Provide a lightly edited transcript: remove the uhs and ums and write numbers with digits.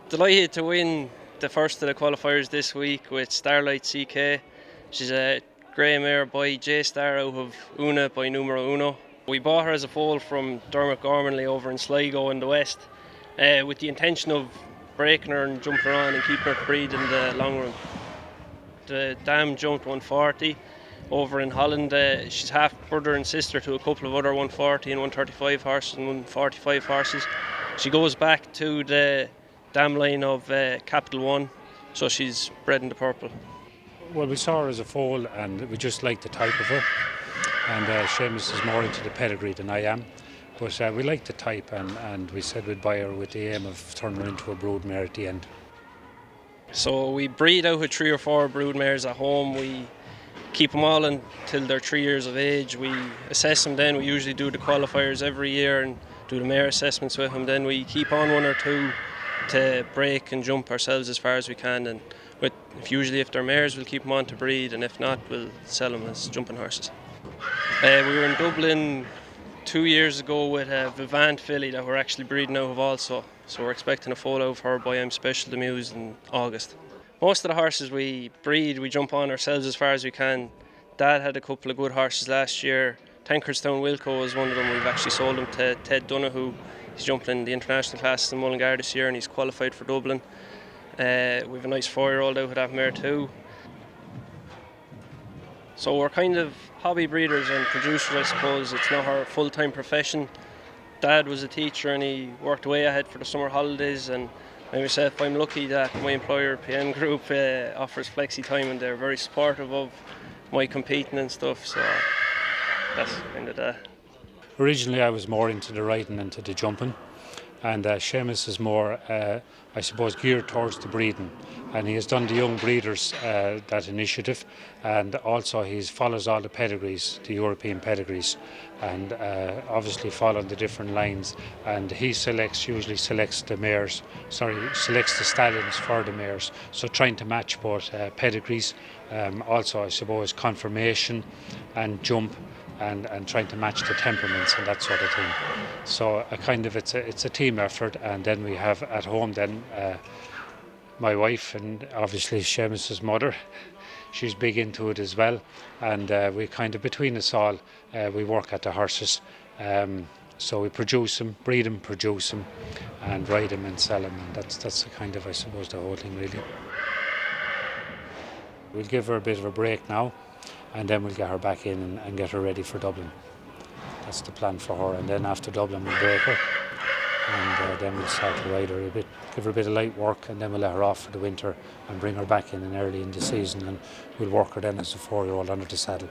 Delighted to win the first of the qualifiers this week with Starlight CK. She's a grey mare by J Star out of Una by Numero Uno. We bought her as a foal from Dermot Gormanley over in Sligo in the west with the intention of breaking her and jumping her on and keeping her to breed in the long run. The dam jumped 140 over in Holland. She's half brother and sister to a couple of other 140 and 135 horses and 145 horses. She goes back to the dam line of Capital One, so she's bred in the purple. Well, we saw her as a foal and we just liked the type of her, and Seamus is more into the pedigree than I am, but we liked the type, and we said we'd buy her with the aim of turning her into a brood mare at the end. So we breed out with 3 or 4 brood mares at home. We keep them all until they're 3 years of age. We assess them then. We usually do the qualifiers every year and do the mare assessments with them. Then we keep on 1 or 2 to break and jump ourselves as far as we can, and if they're mares we'll keep them on to breed, and if not we'll sell them as jumping horses. We were in Dublin 2 years ago with a Vivant filly that we're actually breeding out of also, so we're expecting a foal out of her by Special the Muse in August. Most of the horses we breed we jump on ourselves as far as we can. Dad had a couple of good horses last year. Tankerstown Wilco was one of them. We've actually sold him to Ted Donoghue. He's jumping in the international classes in Mullingar this year and he's qualified for Dublin. We have a nice 4-year-old out with that mare too. So we're kind of hobby breeders and producers, I suppose. It's not our full-time profession. Dad was a teacher and he worked way ahead for the summer holidays, and myself, I'm lucky that my employer PM Group offers flexi time and they're very supportive of my competing and stuff, so that's kind of that. Originally I was more into the riding and to the jumping, and Seamus is more, I suppose, geared towards the breeding, and he has done the young breeders that initiative, and also he follows all the pedigrees, the European pedigrees, and obviously following the different lines, and he usually selects the stallions for the mares, so trying to match both pedigrees, also I suppose conformation and jump, and trying to match the temperaments and that sort of thing. So it's a team effort, and then we have at home then my wife and obviously Seamus's mother. She's big into it as well, and we kind of between us all we work at the horses. So we produce them, breed them, produce them, and ride them and sell them, and that's the kind of, I suppose, the whole thing really. We'll give her a bit of a break now, and then we'll get her back in and get her ready for Dublin. That's the plan for her, and then after Dublin we'll break her, and then we'll start to ride her a bit, give her a bit of light work, and then we'll let her off for the winter and bring her back in early in the season, and we'll work her then as a 4-year-old under the saddle.